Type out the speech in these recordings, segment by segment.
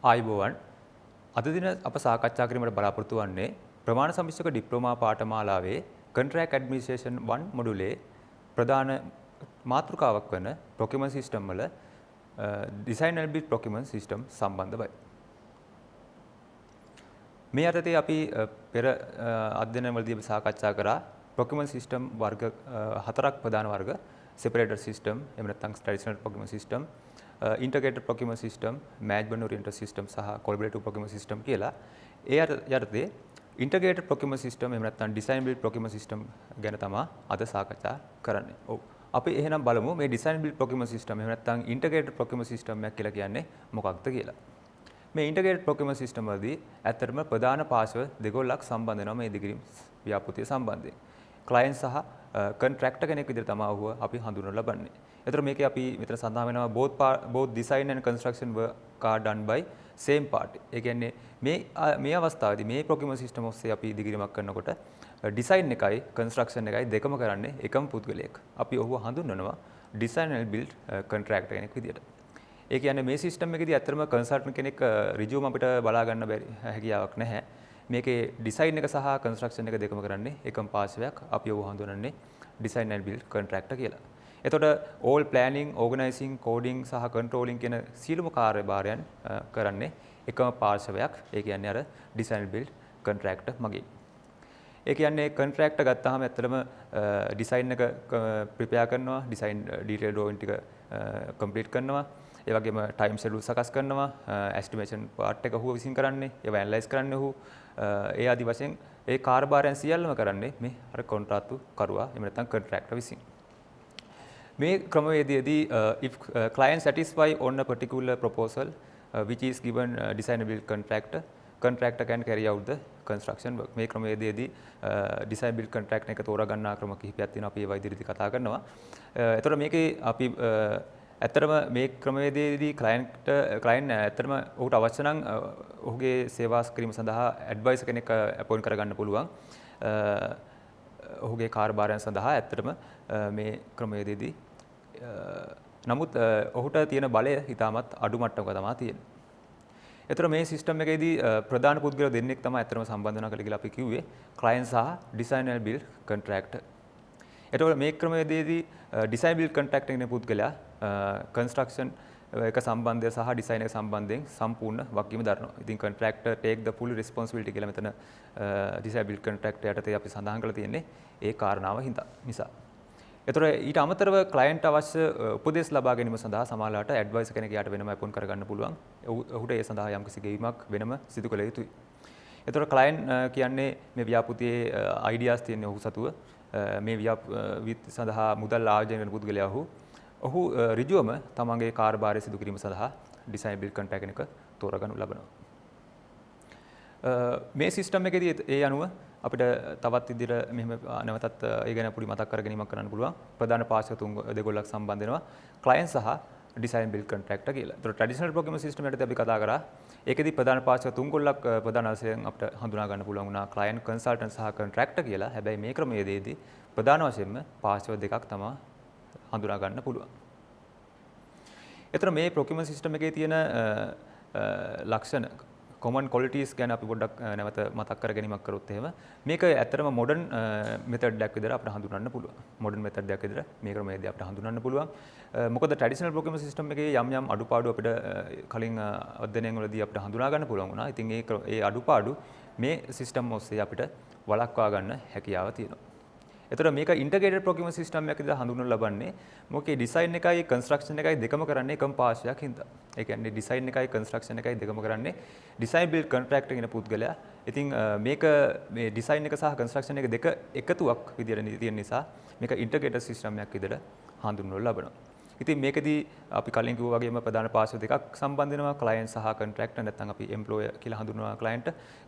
ආයුබෝවන් අද දින අප සාකච්ඡා කිරීමට බලාපොරොත්තු වන්නේ ප්‍රමාණ සම්මිශ්‍රක ඩිප්ලෝමා පාඨමාලාවේ කොන්ට්‍රැක්ට් ඇඩ්මිනිස්ට්‍රේෂන් 1 මොඩුලේ ප්‍රධාන මාතෘකාවක් වන ප්‍රොකියුමන්ට් සිස්ටම් වල ඩිසයින් ඇන්ඩ් බිල්ඩ් ප්‍රොකියුමන්ට් සිස්ටම් සම්බන්ධවයි. මේ යටතේ අපි පෙර අධ්‍යයනවලදී අපි සාකච්ඡා කරා ප්‍රොකියුමන්ට් සිස්ටම් වර්ග හතරක් ප්‍රධාන වර්ග separated system එහෙම නැත්නම් traditional procurement system integrated procurement system management oriented system සහ collaborative procurement system කියලා ඒ යටතේ integrated procurement system එහෙම නැත්නම් design build procurement system ගැන තමයි අද සාකච්ඡා කරන්නේ. ඔව්. අපි එහෙනම් බලමු මේ design build procurement system එහෙම නැත්නම් integrated procurement system එකක් කියලා කියන්නේ මොකක්ද කියලා. මේ integrated procurement system වලදී ඇත්තටම ප්‍රධාන පාර්ශ්ව දෙකක් සම්බන්ධ වෙනවා මේ ඉදිකිරීම ව්‍යාපෘතිය සම්බන්ධයෙන්. client සහ contractor කෙනෙක් විදිහට තමයි ඔහුව අපි හඳුන්වලා ලබන්නේ. ඒතර මේකේ අපි මෙතන සඳහන් වෙනවා both design and construction work are done by same party. ඒ කියන්නේ මේ අවස්ථාවේදී මේ procurement system ඔස්සේ අපි ඉදිකිරීමක් කරනකොට design එකයි construction එකයි දෙකම කරන්නේ එකම පුද්ගලයෙක්. අපි ඔහුව හඳුන්වනවා design and build contractor කෙනෙක් විදිහට. ඒ කියන්නේ මේ සිස්ටම් එකේදී ඇත්තටම කන්සල්ටන්ට් කෙනෙක් ඍජුවම අපිට බලා ගන්න බැරි හැකියාවක් නැහැ. මේකේ ඩිසයින් එක සහ කන්ස්ට්‍රක්ෂන් එක දෙකම කරන්නේ එකම පාර්ශවයක්. අපි ඔව හඳුනන්නේ ඩිසයින් ඇන්ඩ් බිල්ඩ් කොන්ට්‍රැක්ටර් කියලා. එතකොට all planning, organizing, coding සහ controlling කියන සියලුම කාර්යභාරයන් කරන්නේ එකම පාර්ශවයක්. ඒ කියන්නේ අර ඩිසයින් ඇන්ඩ් බිල්ඩ් කොන්ට්‍රැක්ටර් මගින්. ඒ කියන්නේ කොන්ට්‍රැක්ටර් ගත්තාම ඇත්තටම ඩිසයින් එක ප්‍රිපෙයාර් කරනවා, ඩිසයින් ඩීටේල් ඩ්‍රෝයින් ටික කම්ප්ලීට් කරනවා. ඒ වගේම ටයිම් ෂෙඩියුල් සකස් කරනවා, එස්ටිමේෂන් පාර්ට් එක ඔහු විසින් කරන්නේ, ඒව ඇනලයිස් කරන්නේ ඔහු. ඒ ආදි වශයෙන් ඒ කාර්යභාරයන් සියල්ලම කරන්නේ මේ අර කොන්ත්‍රාත්තු කරුවා එහෙම නැත්නම් කොන්ට්‍රැක්ටර් විසින්. මේ ක්‍රමවේදයේදී if client satisfy on a particular proposal which is given design build contractor can carry out the construction work. මේ ක්‍රමවේදයේදී design build contract එක තෝරා ගන්නා ක්‍රම කිහිපයක් තියෙනවා. අපි ඒවා ඉදිරියේදී කතා කරනවා. එතකොට මේකේ අපි ඇත්තටම මේ ක්‍රමවේදයේදී client ඇත්තටම ඔහුට අවශ්‍ය නම් ඔහුගේ සේවා කිරීම සඳහා ඇඩ්වයිසර් කෙනෙක් අපොයින්ට් කරගන්න පුළුවන්. ඔහුගේ කාර්යභාරයන් සඳහා ඇත්තටම මේ ක්‍රමවේදයේදී නමුත් ඔහුට තියෙන බලය ඉතාමත් අඩු මට්ටමක තමයි තියෙන්නේ. ඒතර මේ සිස්ටම් එකේදී ප්‍රධාන පුද්ගලයෝ දෙන්නෙක් තමයි ඇත්තටම සම්බන්ධ වෙනවා කියලා අපි කිව්වේ client සහ design and build contractor. එතකොට මේ ක්‍රමවේදයේදී design build contractor කියන පුද්ගලයා construction එක සම්බන්ධය සහ design එක සම්බන්ධයෙන් සම්පූර්ණ වගකීම දරනවා. ඉතින් contractor take the full responsibility කියලා මෙතන design build contractor යටතේ අපි සඳහන් කරලා තියෙන්නේ ඒ කාරණාව නිසා. ඒතර ඊට අමතරව client අවශ්‍ය උපදෙස් ලබා ගැනීම සඳහා සමාජලාට advisor කෙනෙක් යාට වෙනම අපොයින්ට් කරගන්න පුළුවන්. ඔහුට ඒ සඳහා යම්කිසි ගෙවීමක් වෙනම සිදු කළ යුතුයි. ඒතර client කියන්නේ මේ ව්‍යාපෘතියේ ideas තියෙන ඔහු සතුව මේ ව්‍යාපෘතිය සඳහා මුදල් ආයෝජනය කරන පුද්ගලයා ඔහු ඍජුවම තමන්ගේ කාර්යභාරය සිදු කිරීම සඳහා ඩිසයින් බිල්ඩ් කොන්ට්‍රැක්ට් එක තෝරාගනු ලබනවා. මේ සිස්ටම් එකේදී ඒ අනුව අපිට තවත් විදිහට මෙහෙම නැවතත් ඒ ගැන පොඩි මතක් කර ගැනීමක් කරන්න පුළුවන්. ප්‍රධාන පාර්ශ්ව දෙකොල්ලක් සම්බන්ධ වෙනවා. ක්ලයන්ට් සහ ඩිසයින් බිල්ඩ් කොන්ට්‍රැක්ටර් කියලා. ඒතර ට්‍රැඩිෂනල් ප්‍රොකියුමන්ට් සිස්ටම් එකේදී අපි කතා කරා. ඒකෙදී ප්‍රධාන පාර්ශ්ව තුන්කොල්ලක් ප්‍රධාන වශයෙන් අපිට හඳුනා ගන්න පුළුවන් වුණා ක්ලයන්ට්, කන්සල්ටන්ට් සහ කොන්ට්‍රැක්ටර් කියලා. හැබැයි මේ ක්‍රමයේදී ප්‍රධාන වශයෙන්ම පාර්ශ්ව දෙකක් තමයි හඳුනා ගන්න පුළුවන්. ඒතර මේ procurement system එකේ තියෙන ලක්ෂණ common qualities ගැන අපි පොඩ්ඩක් නැවත මතක් කර ගැනීමක් කරොත් එහෙම මේක ඇත්තටම modern method එකක් විදිහට අපිට හඳුනන්න පුළුවන්. modern method එකක් විදිහට මේ ක්‍රමයේදී අපිට හඳුනන්න පුළුවන්. මොකද traditional procurement system එකේ යම් අඩුපාඩු අපිට කලින් අධ්‍යයනයන් වලදී අපිට හඳුනා ගන්න පුළුවන් වුණා. ඉතින් ඒ අඩුපාඩු මේ system ඔස්සේ අපිට වළක්වා ගන්න හැකියාව තියෙනවා. එතකොට මේක ඉන්ටග්‍රේටඩ් ප්‍රොකියුමන්ට් සිස්ටම් එකක් විදිහට හඳුන්වලා ලබන්නේ මොකේ ඩිසයින් එකයි කන්ස්ට්‍රක්ෂන් එකයි දෙකම කරන්නේ එකම පාර්ශ්වයක් හින්දා. ඒ කියන්නේ ඩිසයින් එකයි කන්ස්ට්‍රක්ෂන් එකයි දෙකම කරන්නේ ඩිසයින් බිල්ඩ් කොන්ට්‍රැක්ටර් කියන පුද්ගලයා. ඉතින් මේක මේ ඩිසයින් එක සහ කන්ස්ට්‍රක්ෂන් එක දෙක එකතුවක් විදිහට තියෙන නිසා මේක ඉන්ටග්‍රේටඩ් සිස්ටම් එකක් විදිහට හඳුන්වලා ලබනවා. ඉතින් මේකදී අපි කලින් කිව්වා වගේම ප්‍රධාන පාර්ශ්ව දෙකක් සම්බන්ධ වෙනවා client සහ contractor නැත්නම් අපි employer කියලා හඳුන්වනවා client.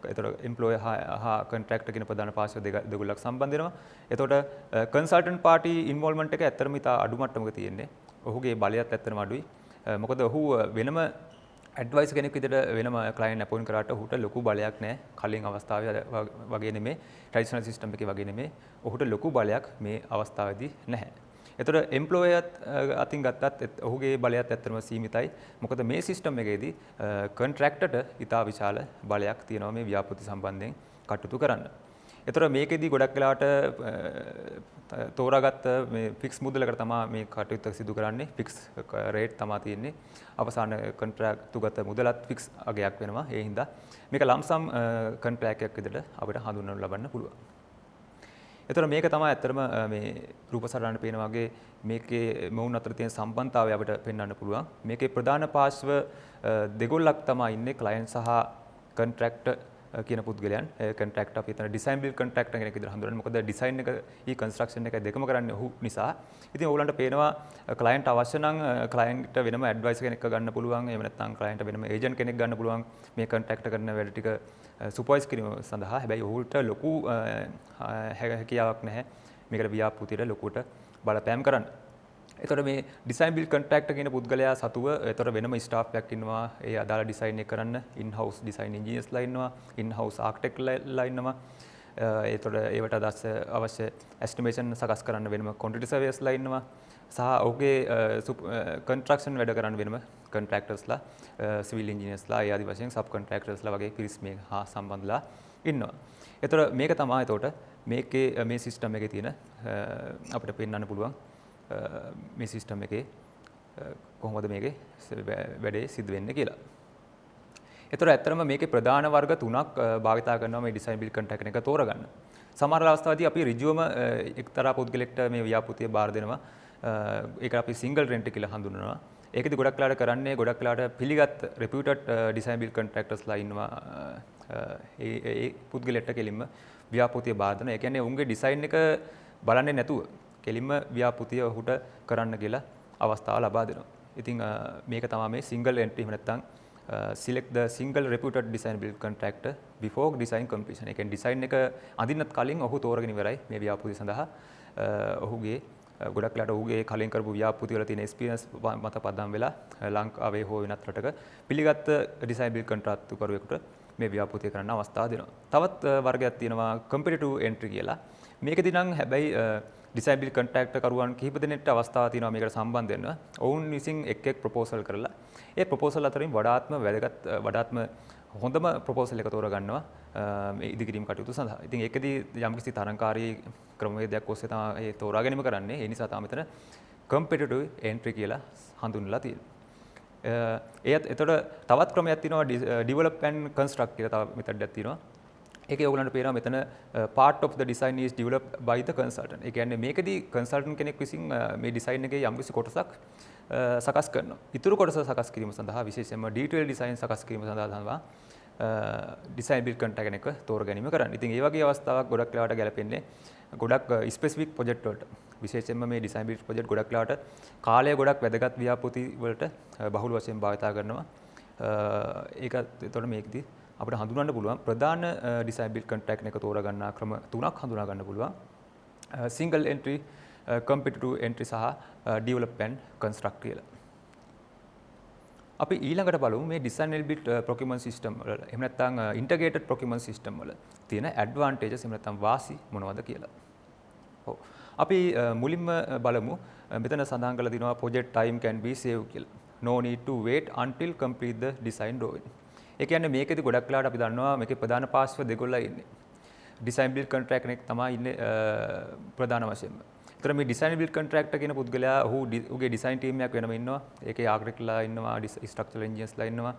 ඒතකොට employer හා contractor කියන ප්‍රධාන පාර්ශ්ව දෙකක් සම්බන්ධ වෙනවා. ඒතකොට consultant party involvement එක ඇත්තටම ඉතා අඩු මට්ටමක තියෙන්නේ. ඔහුගේ බලයත් ඇත්තටම අඩුයි. මොකද ඔහු වෙනම ඇඩ්වයිසර් කෙනෙක් විදිහට වෙනම client appoint කරාට ඔහුට ලොකු බලයක් නැහැ. කලින් අවස්ථාවේ වගේ නෙමෙයි traditional system එකේ වගේ නෙමෙයි. ඔහුට ලොකු බලයක් මේ අවස්ථාවේදී නැහැ. එතකොට එම්ප්ලොයර් අතින් ගත්තත් ඔහුගේ බලයත් ඇත්තටම සීමිතයි. මොකද මේ සිස්ටම් එකේදී කොන්ට්‍රැක්ටර්ට ඉතා විශාල බලයක් තියෙනවා මේ ව්‍යාපෘති සම්බන්ධයෙන් කටයුතු කරන්න. එතකොට මේකෙදී ගොඩක් වෙලාවට තෝරාගත්ත මේ ෆික්ස් මුදලකට තමයි මේ කටයුත්ත සිදු කරන්නේ. ෆික්ස් රේට් තමයි තියෙන්නේ. අවසාන කොන්ට්‍රැක්ටුගත මුදලත් ෆික්ස් අගයක් වෙනවා. ඒ හින්දා මේක ලම්සම් කොන්ට්‍රැක්ට් එකක් විදිහට අපිට හඳුන්වන්න ලබන්න පුළුවන්. එතකොට මේක තමයි ඇත්තටම මේ රූපසටහන පේන වගේ මේකේ මොවුන් අතර තියෙන සම්බන්ධතාවය අපිට පෙන්වන්න පුළුවන්. මේකේ ප්‍රධාන පාර්ශ්ව දෙගොල්ලක් තමයි ඉන්නේ ක්ලයන්ට් සහ කොන්ට්‍රැක්ටර් කියන පුද්ගලයන්. කොන්ට්‍රැක්ටර් අපි හිතන ඩිසයින් බිල්ඩ් කොන්ට්‍රැක්ටර් කෙනෙක් විදිහට හඳුනන්නේ. මොකද ඩිසයින් එක ඊ කන්ස්ට්‍රක්ෂන් එක දෙකම කරන්නේ ඔහු නිසා. ඉතින් ඕගොල්ලන්ට පේනවා ක්ලයන්ට් අවශ්‍ය නම් ක්ලයන්ට් වෙනම ඇඩ්වයිසර් කෙනෙක් ගන්න පුළුවන්. එහෙම නැත්නම් ක්ලයන්ට් වෙනම ඒජන්ට් කෙනෙක් ගන්න පුළුවන්. මේ කොන්ට්‍රැක්ටර් කරන වැඩ ටික සුපර්වයිස් කිරීම සඳහා. හැබැයි ඔහුට ලොකු හැකියාවක් නැහැ මේකට ව්‍යාපෘතියට ලොකුට බලපෑම් කරන්න. එතකොට මේ ඩිසයින් බිල්ඩ් කොන්ට්‍රැක්ටර් කියන පුද්ගලයා සතුව එතකොට වෙනම ස්ටාෆ් එකක් ඉන්නවා. ඒ අදාළ ඩිසයින් එක කරන්න ඉන් හවුස් ඩිසයින් ඉන්ජිනියර්ස්ලා ඉන්නවා. ඉන් හවුස් ආකිටෙක්ට්ලා ඉන්නවා. එතකොට ඒවට අවශ්‍ය එස්ටිමේෂන් සකස් කරන්න වෙනම ක්වොන්ටිටි සර්වේස්ලා ඉන්නවා. සහ ඔහුගේ කන්ස්ට්‍රක්ෂන් වැඩ කරන්න වෙනම කොන්ට්‍රැක්ටර්ස්ලා, සිවිල් ඉන්ජිනියර්ස්ලා, ඒ ආදි වශයෙන් සබ් කොන්ට්‍රැක්ටර්ස්ලා වගේ පිරිස් මේ හා සම්බන්ධලා ඉන්නවා. එතකොට මේක තමයි එතකොට මේකේ මේ සිස්ටම් එකේ තියෙන අපිට පෙන්වන්න පුළුවන් මේ සිස්ටම් එකේ කොහොමද මේකේ වැඩේ සිදු වෙන්නේ කියලා. එතකොට ඇත්තටම මේකේ ප්‍රධාන වර්ග තුනක් භාවිතා කරනවා මේ ඩිසයින් බිල්ඩ් කොන්ට්‍රැක්ට් එක තෝරගන්න. සමහර අවස්ථාවලදී අපි ඍජුවම එක්තරා පුද්ගලෙක්ට මේ ව්‍යාපෘතිය බාර දෙනවා. ඒක අපි සිංගල් රෙන්ට් කියලා හඳුන්වනවා. ඒකෙදි ගොඩක් වෙලාට කරන්නේ ගොඩක් වෙලාට පිළිගත් රෙපියුටඩ් ඩිසයින් බිල්ඩ් කොන්ට්‍රැක්ටර්ස්ලා ඉන්නවා. ඒ පුද්ගලයාට කෙලින්ම ව්‍යාපෘතිය බාර දෙනවා. ඒ කියන්නේ උන්ගේ ඩිසයින් එක බලන්නේ නැතුව කෙලින්ම ව්‍යාපෘතිය ඔහුට කරන්න කියලා අවස්ථාව ලබා දෙනවා. ඉතින් මේක තමයි මේ සිංගල් එන්ට්‍රි එහෙම නැත්නම් select the single reputed design build contractor before design completion. ඒ කියන්නේ ඩිසයින් එක අඳින්නත් කලින් ඔහු තෝරගෙන ඉවරයි මේ ව්‍යාපෘතිය සඳහා. ඔහුගේ ගොඩක් වෙලාට ඔහුගේ කලින් කරපු ව්‍යාපෘති වල තියෙන එක්ස්පීරියන්ස් මත පදම් වෙලා ලංකාවේ හෝ වෙනත් රටක පිළිගත් ඩිසයින් බිල්ඩ් කොන්ට්‍රැක්ටරුවෙකුට මේ ව්‍යාපෘතිය කරන්න අවස්ථාව දෙනවා. තවත් වර්ගයක් තියෙනවා කම්පිටිටිව් එන්ට්‍රි කියලා. මේකදී නම් හැබැයි ඩිසයින් බිල්ඩ් කොන්ට්‍රැක්ටර් කරුවන් කිහිප දෙනෙක්ට අවස්ථාවක් තියෙනවා මේකට සම්බන්ධ වෙන්න. ඔවුන් විසින් එක් ප්‍රොපෝසල් කරලා ඒ ප්‍රොපෝසල් අතරින් වඩාත්ම හොඳම ප්‍රොපෝසල් එක තෝරගන්නවා මේ ඉදිකිරීම කටයුතු සඳහා. ඉතින් ඒකදී යම්කිසි තරංකාරී ක්‍රමවේදයක් ඔස්සේ තමයි ඒ තෝරා ගැනීම කරන්නේ. ඒ නිසා තමයි මෙතන කම්පිටිටිව් එන්ට්‍රි කියලා හඳුන්වලා තියෙන්නේ. එතකොට තවත් ක්‍රමයක් තියෙනවා ඩෙවලොප් ඇන්ඩ් කන්ස්ට්‍රක්ට් කියලා තව මෙතඩයක් තියෙනවා. ඒකේ ඔයගලන්ට පේනවා මෙතන part of the design is developed by the consultant. ඒ කියන්නේ මේකදී කන්සල්ටන්ට් කෙනෙක් විසින් මේ ඩිසයින් එකේ යම්කිසි කොටසක් සකස් කරනවා. ඊටු කොටස සකස් කිරීම සඳහා විශේෂයෙන්ම ඩීටේල් ඩිසයින් සකස් කිරීම සඳහා තමයි ඩිසයින් බිල්ඩ් කොන්ට්‍රැක්ට් එක තෝරගැනීම කරන්නේ. ඉතින් ඒ වගේ අවස්ථාවක් ගොඩක් වෙලාවට ගැලපෙන්නේ ගොඩක් ස්පෙસિෆික් ප්‍රොජෙක්ට් වලට. විශේෂයෙන්ම මේ ඩිසයින් බිල්ඩ් ප්‍රොජෙක්ට් ගොඩක් වෙලාවට කාලය ගොඩක් වැදගත් ව්‍යාපෘති වලට බහුල වශයෙන් භාවිතා කරනවා. ඒක එතකොට මේකදී අපිට හඳුනන්න පුළුවන් ප්‍රධාන ඩිසයින් බිල්ඩ් කොන්ට්‍රැක්ට් එක තෝරා ක්‍රම තුනක් හඳුනා ගන්න පුළුවන්. සිංගල් එන්ට්‍රි, කම්පිටිටිව් එන්ට්‍රි සහ ඩෙවලොප් ඇන්ඩ් කන්ස්ට්‍රක්ට් කියලා. අපි ඊළඟට බලමු මේ ඩිසයින් බිල්ඩ් ප්‍රොකියුමන්ට් සිස්ටම් වල එහෙම නැත්නම් ඉන්ටිග්‍රේටඩ් ප්‍රොකියුමන්ට් සිස්ටම් වල තියෙන ඇඩ්වාන්ටේජස් එහෙම නැත්නම් වාසි මොනවද කියලා. ඔව්. අපි මුලින්ම බලමු මෙතන සඳහන් කරලා තියෙනවා project time can be saved කියලා. No need to wait until complete the design drawing. ඒ කියන්නේ මේකෙදි ගොඩක් වෙලාවට අපි දන්නවා මේකේ ප්‍රධාන පාර්ශ්ව දෙකොල්ලයි ඉන්නේ. ඩිසයින් බිල්ඩ් කොන්ට්‍රැක්ට් කෙනෙක් තමයි ඉන්නේ ප්‍රධාන වශයෙන්ම. ඒතර මේ ඩිසයින් බිල්ඩ් කොන්ට්‍රැක්ටර් කියන පුද්ගලයා ඔහුගේ ඩිසයින් ටීම් එකක් වෙනම ඉන්නවා. ඒකේ ආකිටෙක්ට්ලා ඉන්නවා, ස්ට්‍රක්චරල් ඉන්ජිනියර්ස්ලා ඉන්නවා.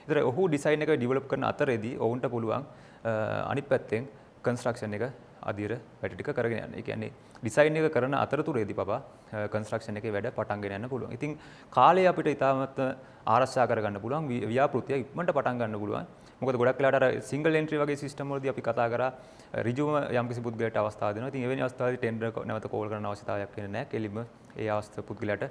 ඒතර ඔහු ඩිසයින් එක ඩෙවලොප් කරන අතරේදී ඔවුන්ට පුළුවන් අනිත් පැත්තෙන් කන්ස්ට්‍රක්ෂන් එක අධීර වැඩ ටික කරගෙන යන්න. ඒ කියන්නේ ඩිසයින් එක කරන අතරතුරේදී පවා කන්ස්ට්‍රක්ෂන් එකේ වැඩ පටන් ගෙන යන්න පුළුවන්. ඉතින් කාලය අපිට ඉතාමත් ආරක්ෂා කරගන්න පුළුවන්. ව්‍යාපෘතිය ඉක්මනට පටන් ගන්න පුළුවන්. මොකද ගොඩක් වෙලාවට අර සිංගල් එන්ට්‍රි වගේ සිස්ටම් වලදී අපි කතා කරා ඍජුවම යම්කිසි පුද්ගලයාට අවස්ථාව දෙනවා. ඉතින් එවැනි අවස්ථාවලදී ටෙන්ඩර් නැවත කෝල් කරන්න අවශ්‍යතාවයක් වෙන්නේ නැහැ. කෙලින්ම ඒ අවස්ථාව පුද්ගලයාට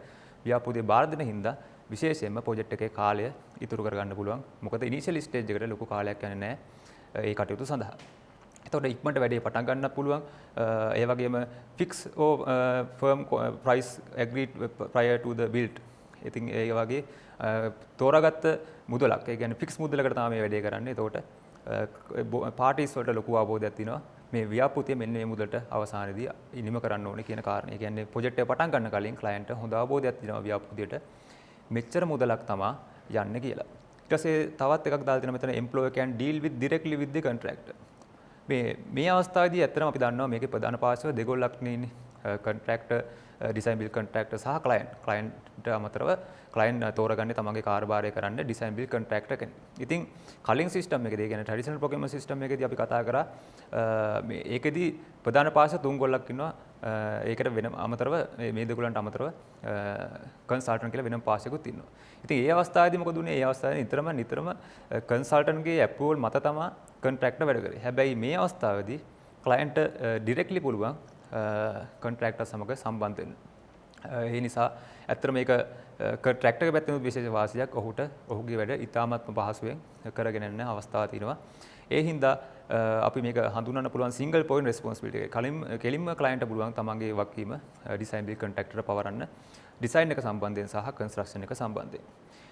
ව්‍යාපෘතිය බාර දෙන හින්දා විශේෂයෙන්ම ප්‍රොජෙක්ට් එකේ කාලය ඉතුරු කරගන්න පුළුවන්. මොකද ඉනිෂියල් ස්ටේජ් එකට ලොකු කාලයක් යන්නේ නැහැ ඒ කටයුතු සඳහා. එතකොට ඉක්මනට වැඩේ පටන් ගන්න පුළුවන්. ඒ වගේම fix or firm price agreed prior to the build. ඉතින් ඒ වගේ තෝරාගත්ත මුදලක්, ඒ කියන්නේ ෆික්ස් මුදලකට තමයි මේ වැඩේ කරන්නේ. එතකොට පාටිස් වලට ලොකු අවබෝධයක් තියෙනවා. මේ ව්‍යාපෘතිය මෙන්න මේ මුදලට අවසානයේදී නිම කරන්න ඕනේ කියන කාරණේ. ඒ කියන්නේ ප්‍රොජෙක්ට් එක පටන් ගන්න කලින් ක්ලයන්ට් හොඳ අවබෝධයක් තියෙනවා ව්‍යාපෘතියට මෙච්චර මුදලක් තමයි යන්නේ කියලා. ඊට පස්සේ තවත් එකක් දාලා තියෙනවා මෙතන employer can deal with directly with the contractor. මේ අවස්ථාවේදී ඇත්තටම අපි දන්නවා මේකේ ප්‍රධාන පාර්ශ්ව දෙගොල්ලක් නෙන්නේ. contractor design build contractor සහ client අමතරව client තෝරගන්නේ තමන්ගේ කාර්යභාරය කරන්න design build contractor කෙනෙක්. ඉතින් කලින් system එකේදී කියන්නේ traditional procurement system එකේදී අපි කතා කරා මේ ඒකෙදී ප්‍රධාන පාර්ශ්ව තුන් ගොල්ලක් ඉන්නවා. ඒකට වෙන අමතරව මේ දෙගොල්ලන්ට අමතරව consultant කියලා වෙනම පාර්ශ්වයකුත් ඉන්නවා. ඉතින් ඒ අවස්ථාවේදී මොකද උනේ? ඒ අවස්ථාවේ නිතරම consultant ගේ approval මත තමයි contractor වැඩ කරේ. හැබැයි මේ අවස්ථාවේදී client directly පුළුවන් contractor සමග සම්බන්ධ වෙන්න. ඒ නිසා ඇත්තට මේක contractor ගේ පැත්තෙන් විශේෂ වාසියක් ඔහුගේ වැඩ ඉතාමත්ම පහසුවෙන් කරගෙන යන අවස්ථාවක් තියෙනවා. ඒ හින්දා අපි මේක හඳුන්වන්න පුළුවන් single point responsibility එක. කෙලින්ම client පුළුවන් තමන්ගේ වගකීම design build contractor පවරන්න design එක සම්බන්ධයෙන් සහ construction එක සම්බන්ධයෙන්.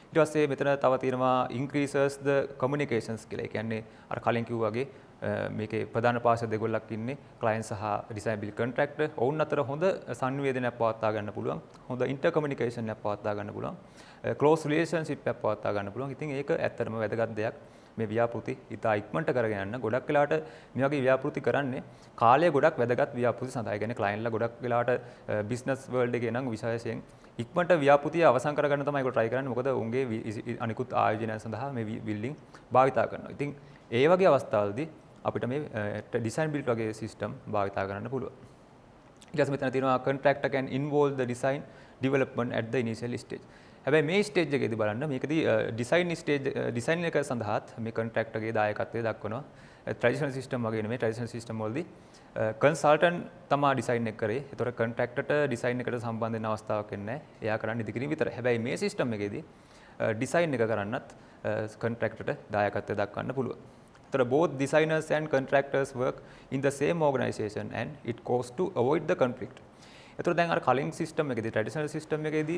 ඊට පස්සේ මෙතන තව තියෙනවා increases the communications කියලා. ඒ කියන්නේ අර කලින් කිව්වා වගේ මේකේ ප්‍රධාන පාර්ශ්ව දෙගොල්ලක් ඉන්නේ client සහ design build contractor. ඔවුන් අතර හොඳ සංවේදනයක් පවත්වා ගන්න පුළුවන්. හොඳ inter communication එකක් පවත්වා ගන්න පුළුවන්. close relationship එකක් පවත්වා ගන්න පුළුවන්. ඉතින් ඒක ඇත්තටම වැදගත් දෙයක්. මේ ව්‍යාපෘති ඉතා ඉක්මනට කරගෙන යන්න. ගොඩක් වෙලාවට මේ වගේ ව්‍යාපෘති කරන්නේ කාලය ගොඩක් වැදගත් ව්‍යාපෘති සඳහා. ඒ කියන්නේ clientලා ගොඩක් වෙලාවට business world එකේ නම් විශේෂයෙන් ඉක්මනට ව්‍යාපෘතිය අවසන් කරගන්න තමයි ඒක try කරන්නේ. මොකද උන්ගේ අනිකුත් ආයෝජනයන් සඳහා මේ building භාවිතා කරනවා. ඉතින් ඒ වගේ අවස්ථාවලදී අපිට මේ design build වගේ system භාවිතා කරන්න පුළුවන්. ඊට පස්සේ මෙතන තියෙනවා contractor can involve the design development at the initial stage. හැබැයි මේ ස්ටේජ් එකේදී බලන්න මේකදී ඩිසයින් එක සඳහාත් මේ contractor ගේ දායකත්වය දක්වනවා. traditional system වගේ නෙමෙයි traditional system වලදී consultant තමයි ඩිසයින් එක කරේ. ඒතකොට contractorට ඩිසයින් එකට සම්බන්ධ වෙන අවස්ථාවක් නැහැ. එයා කරන්නේ ඉදිකිරීම විතරයි. හැබැයි මේ system එකේදී ඩිසයින් එක කරන්නත් contractorට දායකත්වය දක්වන්න පුළුවන්. ඒතකොට both designers and contractors work in the same organization and it goes to avoid the conflict. එතකොට දැන් අර කලින් සිස්ටම් එකේදී ට්‍රැඩිෂනල් සිස්ටම් එකේදී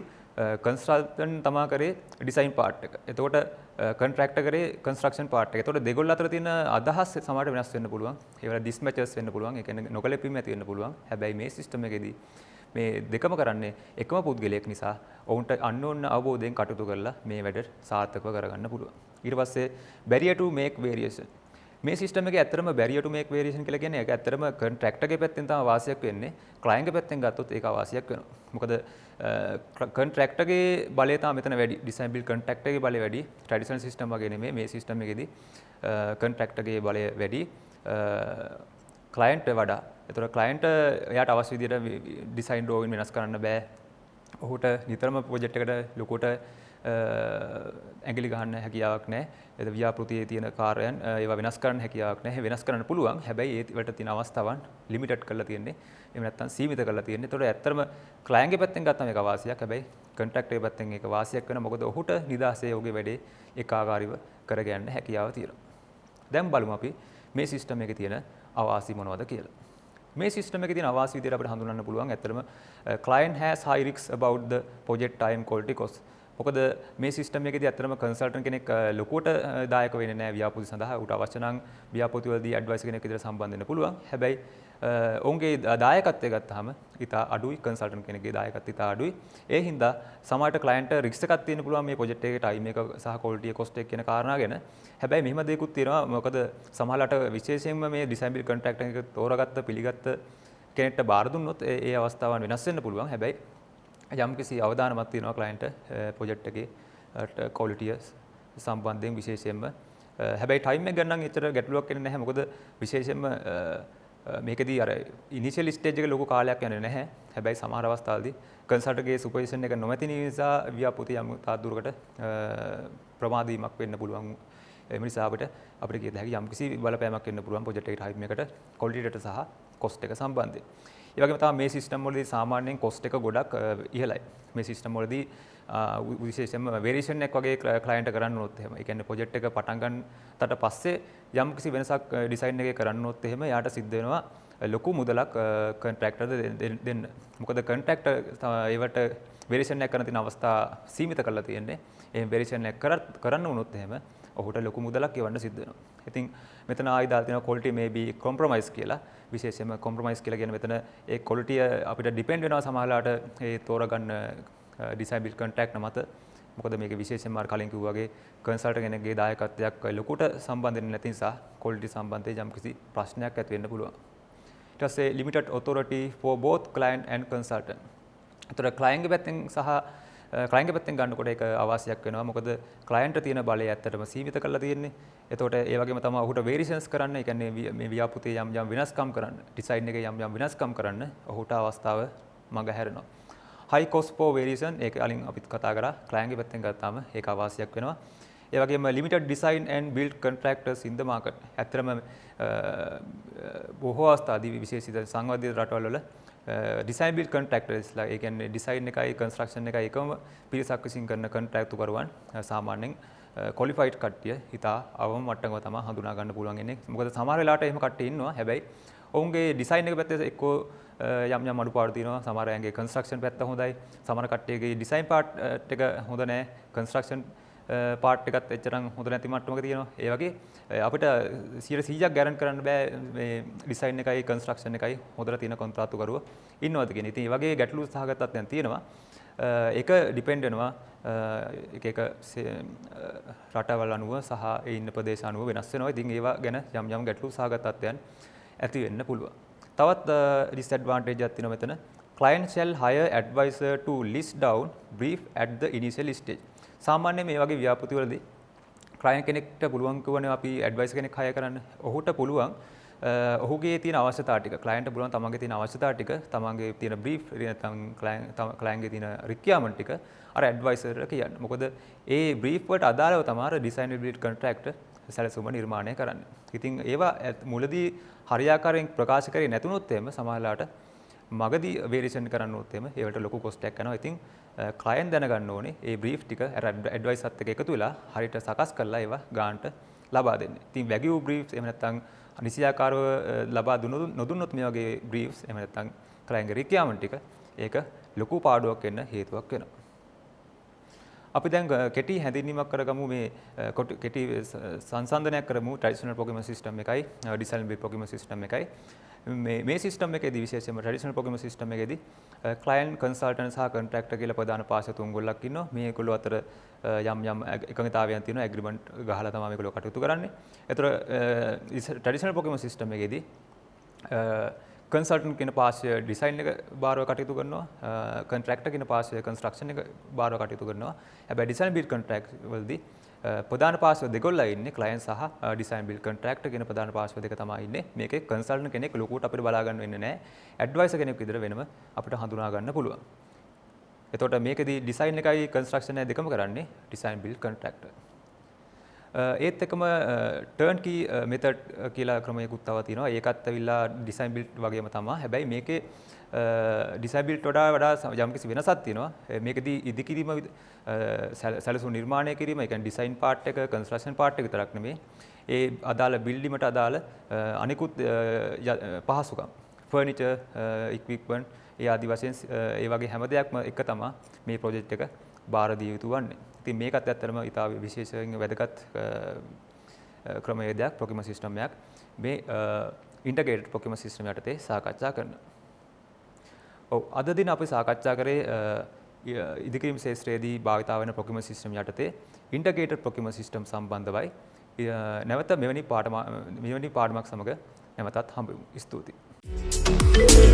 කන්ස්ට්‍රක්ෂන් තමා කරේ ඩිසයින් පාර්ට් එක. එතකොට කොන්ට්‍රැක්ටර් කරේ කන්ස්ට්‍රක්ෂන් පාර්ට් එක. එතකොට දෙගොල්ල අතර තියෙන අදහස් සමහරට වෙනස් වෙන්න පුළුවන්. ඒවල ඩිස්මැචස් වෙන්න පුළුවන්. ඒ කියන්නේ නොකලපීම් ඇති වෙන්න පුළුවන්. හැබැයි මේ සිස්ටම් එකේදී මේ දෙකම කරන්නේ එකම පුද්ගලයෙක් නිසා ඔවුන්ට අන්‍යෝන්‍ය අවබෝධයෙන් කටයුතු කරලා මේ වැඩ සාර්ථකව කරගන්න පුළුවන්. ඊට පස්සේ barrier to make variation. මේ සිස්ටම් එකේ ඇත්තටම barrier to make variation කියලා කියන්නේ ඒක ඇත්තටම contractor ගේ පැත්තෙන් තමයි වාසියක් වෙන්නේ. client ගේ පැත්තෙන් ගත්තොත් ඒක අවාසියක් වෙනවා. මොකද contractor ගේ බලය තමයි මෙතන වැඩි. design build contractor ගේ බලය වැඩි. traditional system වගේ නෙමෙයි මේ සිස්ටම් එකේදී contractor ගේ බලය වැඩි. client වඩා. ඒතර client එයාට අවශ්‍ය විදිහට design drawing වෙනස් කරන්න බෑ. ඔහුට නිතරම project එකට ලොකුට ඇඟිලි ගහන්න හැකියාවක් නැහැ. ඒ ව්‍යාපෘතියේ තියෙන කාර්යයන් ඒවා වෙනස් කරන්න හැකියාවක් නැහැ. වෙනස් කරන්න පුළුවන්. හැබැයි ඒ වලට තියෙන අවස්ථාවන් ලිමිටඩ් කරලා තියෙන්නේ. එහෙම නැත්නම් සීමිත කරලා තියෙන්නේ. ඒතකොට ඇත්තටම ක්ලයන්ට් ගේ පැත්තෙන් ගත්තම ඒක වාසියක්. හැබැයි කොන්ට්‍රැක්ටර් ගේ පැත්තෙන් ඒක වාසියක් වෙනවා. මොකද ඔහුට නිදාසේ ඔහුගේ වැඩේ ඒකාකාරීව කරගෙන යන්න හැකියාව තියෙනවා. දැන් බලමු අපි මේ සිස්ටම් එකේ තියෙන අවාසි මොනවද කියලා. මේ සිස්ටම් එකේ තියෙන අවාසි විදිහට අපිට හඳුනන්න පුළුවන්. ඇත්තටම client has high risks about the project time quality cost. මොකද මේ සිස්ටම් එකේදී ඇත්තටම කන්සල්ටන්ට් කෙනෙක් ලොකුවට දායක වෙන්නේ නැහැ ව්‍යාපෘති සඳහා. උට අවශ්‍ය නම් ව්‍යාපෘති වලදී ඇඩ්වයිස් කෙනෙක් විදිහට සම්බන්ධ වෙන්න පුළුවන්. හැබැයි ඔවුන්ගේ දායකත්වය ගත්තාම ඉතා අඩුයි. කන්සල්ටන්ට් කෙනෙක්ගේ දායකත්වය ඉතා අඩුයි. ඒ හින්දා සමහරට ක්ලයන්ට් රිස්ක් එකක් තියෙන්න පුළුවන් මේ ප්‍රොජෙක්ට් එකේ ටයිම් එක සහ ක්වොලිටි එක කොස්ට් එක කියන කාරණා ගැන. හැබැයි මෙහෙම දෙයක්ත් තියෙනවා. මොකද සමහරලාට විශේෂයෙන්ම මේ ඩිසයින් බිල්ඩ් කොන්ට්‍රැක්ට් එක තෝරාගත්ත පිළිගත්ත කෙනෙක්ට බාර දුන්නොත් ඒ අවස්ථාවන් වෙනස් වෙන්න පුළුවන්. හැබැයි යම් කිසි අවධානමක් තියෙනවා ක්ලයන්ට් ප්‍රොජෙක්ට් එකේ ක්වොලිටිය සම්බන්ධයෙන් විශේෂයෙන්ම. හැබැයි ටයිම් එක ගන්න නම් එච්චර ගැටලුවක් එන්නේ නැහැ. මොකද විශේෂයෙන්ම මේකදී අර ඉනිෂියල් ස්ටේජ් එකේ ලොකු කාලයක් යන්නේ නැහැ. හැබැයි සමහර අවස්ථාවලදී කන්සල්ටන්ට්ගේ සුපර්විෂන් එක නොමැති නිසා ව්‍යාපෘති යම් තාදුරකට ප්‍රමාදීමක් වෙන්න පුළුවන්. ඒ නිසා අපිට කියත හැකි යම් කිසි බලපෑමක් එන්න පුළුවන් ප්‍රොජෙක්ට් එකේ ටයිම් එකට ක්වොලිටියට සහ කොස්ට් එක සම්බන්ධයෙන්. ඒ වගේම තමයි මේ සිස්ටම් වලදී සාමාන්‍යයෙන් කොස්ට් එක ගොඩක් ඉහළයි. මේ සිස්ටම් වලදී විශේෂයෙන්ම වේරියේෂන් එකක් වගේ ක්ලයන්ට් කරන්න ඕනොත් එහෙම. ඒ කියන්නේ ප්‍රොජෙක්ට් එක පටන් ගන්නට පස්සේ යම් කිසි වෙනසක් ඩිසයින් එකේ කරන්න ඕනොත් එහෙම යාට සිද්ධ වෙනවා ලොකු මුදලක් කොන්ට්‍රැක්ටර්ද දෙන්න. මොකද කොන්ට්‍රැක්ටර් ඒවට වේරියේෂන් එකක් කරන තියෙන අවස්ථා සීමිත කරලා තියෙන්නේ. එහෙම වේරියේෂන් එකක් කරන්න වුණොත් එහෙම ඔහුට ලොකු මුදලක් ගෙවන්න සිද්ධ වෙනවා. ඉතින් මෙතන ආයි දාලා තියෙනවා quality may be compromise කියලා. විශේෂයෙන්ම compromise කියලා කියන මෙතන ඒ quality අපිට depend වෙනවා සමහරලාට ඒ තෝරගන්න design build contract මත. මොකද මේක විශේෂයෙන්ම අර කලින් කිව්වා වගේ කන්සල්ටන්ට් කෙනෙක්ගේ දායකත්වයක් ලොකුට සම්බන්ධ වෙන්නේ නැති නිසා quality සම්බන්ධයෙන් යම්කිසි ප්‍රශ්නයක් ඇති වෙන්න පුළුවන්. ඊට පස්සේ limited authority for both client and consultant. ඒතර client ගේ පැත්තෙන් සහ client ගේ පැත්තෙන් ගන්නකොට ඒක අවශ්‍යයක් වෙනවා. මොකද client තියෙන බලය ඇත්තටම සීමිත කරලා තියෙන්නේ. එතකොට ඒ වගේම තමයි ඔහුට variations කරන්න, ඒ කියන්නේ මේ ව්‍යාපෘතියේ යම් වෙනස්කම් කරන්න, design එකේ යම් වෙනස්කම් කරන්න ඔහුට අවස්ථාව මඟ හැරෙනවා. high cost for variation ඒක අලින් අපිත් කතා කරා. client ගේ පැත්තෙන් ගත්තාම ඒක අවශ්‍යයක් වෙනවා. ඒ වගේම limited design and build contractors in the market. ඇත්තටම බොහෝ අවස්ථාදී විශේෂිත සංවර්ධිත රටවල් වල design build contractorsලා ඒ කියන්නේ design එකයි construction එකයි එකම පිරිසක් විසින් කරන contract කරුවන් සාමාන්‍යයෙන් qualified කට්ටිය හිතා අවම මට්ටමක තමයි හඳුනා ගන්න පුළුවන් ඉන්නේ. මොකද සමහර වෙලාවට එහෙම කට්ටිය ඉන්නවා. හැබැයි ඔවුන්ගේ design එක පැත්තේ එක්කෝ යම් අඩුපාඩු තියෙනවා. සමහර අයගේ construction පැත්ත හොඳයි. සමහර කට්ටියගේ design part එක හොඳ නැහැ. construction part එකත් එච්චරම් හොඳ නැති මට්ටමක තියෙනවා. ඒ වගේ අපිට 100%ක් ගැරන්ටි කරන්න බෑ මේ ඩිසයින් එකයි කන්ස්ට්‍රක්ෂන් එකයි හොඳට තියෙන කොන්ත්‍රාත්තුකරුව ඉන්නවද කියන. ඉතින් මේ වගේ ගැටලු සහගතත් දැන් තියෙනවා. ඒක ඩිපෙන්ඩ් වෙනවා එක රටවල් අනුව සහ ඒ ඉන්න ප්‍රදේශ අනුව වෙනස් වෙනවා. ඉතින් ඒවා ගැන යම් ගැටලු සහගත තත්ත්වයන් ඇති වෙන්න පුළුවන්. තවත් disadvantage එකක් තියෙනවා මෙතන. Client shall hire advisor to list down brief at the initial stage. සාමාන්‍යයෙන් මේ වගේ ව්‍යාපෘතිවලදී ක්ලයන්ට් කෙනෙක්ට පුළුවන් කවනේ අපි ඇඩ්වයිසර් කෙනෙක් හයර් කරන්න. ඔහුට පුළුවන් ඔහුගේ තියෙන අවශ්‍යතා ටික ක්ලයන්ට්ට පුළුවන් තමන්ගේ තියෙන අවශ්‍යතා ටික තමන්ගේ තියෙන බ්‍රීෆ් නැත්නම් ක්ලයන්ට්ගේ තියෙන රික්වයර්මන්ට් ටික අර ඇඩ්වයිසර්ට කියන්න. මොකද ඒ බ්‍රීෆ් වලට අදාළව තමයි අර ඩිසයින් බිල්ඩ් කොන්ට්‍රැක්ට් සැලසුම නිර්මාණය කරන්නේ. ඉතින් ඒවා මුලදී හරියාකාරයෙන් ප්‍රකාශ කරේ නැතුනොත් එහෙම සමහරලාට මගදී වේරියේෂන් කරන්නොත් එහෙම ඒවට ලොකු කොස්ට් එකක් යනවා. ඉතින් ක්ලයන්ට් දැනගන්න ඕනේ මේ බ්‍රීෆ් ටික අර ඇඩ්වයිසර්ත් එක්ක එකතු වෙලා හරියට සකස් කරලා ඒවා ගානට ලබා දෙන්න. ඉතින් වැගියු බ්‍රීෆ්ස් එහෙම නැත්නම් නිසියාකාරව ලබා නොදුන්නොත් මේ වගේ බ්‍රීෆ්ස් එහෙම නැත්නම් ක්ලයන්ට්ගේ රික්වයර්මන්ට් ටික ඒක ලොකු පාඩුවක් වෙන්න හේතුවක් වෙනවා. අපි දැන් කෙටි හැඳින්වීමක් කරගමු මේ කෙටි සංසන්දනයක් කරමු ට්‍රැඩිෂනල් ප්‍රොග්‍රෑමින් සිස්ටම් එකයි ඩිසයින් බිල්ඩ් ප්‍රොග්‍රෑමින් සිස්ටම් එකයි. මේ සිස්ටම් එකේදී විශේෂයෙන්ම ට්‍රැඩිෂනල් ප්‍රොග්‍රෑමින් සිස්ටම් එකේදී ක්ලයන්ට් කන්සල්ටන්ට් සහ කොන්ට්‍රැක්ටර් කියලා ප්‍රධාන පාර්ශ්ව තුන් ගොල්ලක් ඉන්නවා. මේගොල්ලෝ අතර යම් එකඟතාවයන් තියෙනවා. ඇග්‍රීමන්ට් ගහලා තමයි මේගොල්ලෝ කටයුතු කරන්නේ. ඒතර ට්‍රැඩිෂනල් ප්‍රොග්‍රෑමින් සිස්ටම් එකේදී කන්සල්ටන්ට් කියන පාර්ශ්වය ඩිසයින් එක බාරව කටයුතු කරනවා. කොන්ට්‍රැක්ටර් කියන පාර්ශ්වය කන්ස්ට්‍රක්ෂන් එක බාරව කටයුතු කරනවා. හැබැයි ඩිසයින් බිල්ඩ් කොන්ට්‍රැක්ට් වලදී ප්‍රධාන පාර්ශ්ව දෙකොල්ලයි ඉන්නේ. ක්ලයන්ට් සහ ඩිසයින් බිල්ඩ් කොන්ට්‍රැක්ටර් කියන ප්‍රධාන පාර්ශ්ව දෙක තමයි ඉන්නේ. මේකේ කන්සල්ටන්ට් කෙනෙක් ලොකුවට අපිට බලා ගන්න වෙන්නේ නැහැ. ඇඩ්වයිසර් කෙනෙක් විදිහට වෙනම අපිට හඳුනා ගන්න පුළුවන්. එතකොට මේකෙදී ඩිසයින් එකයි කන්ස්ට්‍රක්ෂන් එකයි දෙකම කරන්නේ ඩිසයින් බිල්ඩ් කොන්ට්‍රැක්ටර්. ඒත් එකම ටර්න්කී මෙතඩ් කියලා ක්‍රමයකුත් තව තියෙනවා. ඒකත් ඇවිල්ලා ඩිසයින් බිල්ඩ් වගේම තමයි. හැබැයි මේකේ ඩිසයින් බිල්ඩ් වඩා යම්කිසි වෙනසක් තියෙනවා. මේකදී ඉදිකිරීම සැලසුම් නිර්මාණය කිරීම, ඒ කියන්නේ ඩිසයින් පාර්ට් එක, කන්ස්ට්‍රක්ෂන් පාර්ට් එක විතරක් නෙමෙයි. ඒ අදාළ බිල්ඩිමට අදාළ අනිකුත් පහසුකම්, ෆර්නිචර්, ඉක්විප්මන්ට්, ඒ ආදි වශයෙන් ඒ වගේ හැම දෙයක්ම එක තමයි මේ ප්‍රොජෙක්ට් එක බාර දිය යුතු වන්නේ. ඉතින් මේකත් ඇත්තටම ඉතා විශේෂයෙන් වැදගත් ක්‍රමවේදයක්, ප්‍රොකියුමන්ට් සිස්ටම් එකක්. මේ ඉන්ටග්‍රේටඩ් ප්‍රොකියුමන්ට් සිස්ටම් යටතේ සාකච්ඡා කරනවා. ඔව් අද දින අපි සාකච්ඡා කරේ ඉදිකිරීම ශාස්ත්‍රයේදී භාවිතා වෙන ප්‍රොකියුමන්ට් සිස්ටම් යටතේ ඉන්ටග්‍රේටඩ් ප්‍රොකියුමන්ට් සිස්ටම් සම්බන්ධවයි. නැවත මෙවැනි පාඩමක් සමග නැවතත් හම්බෙමු. ස්තුතියි.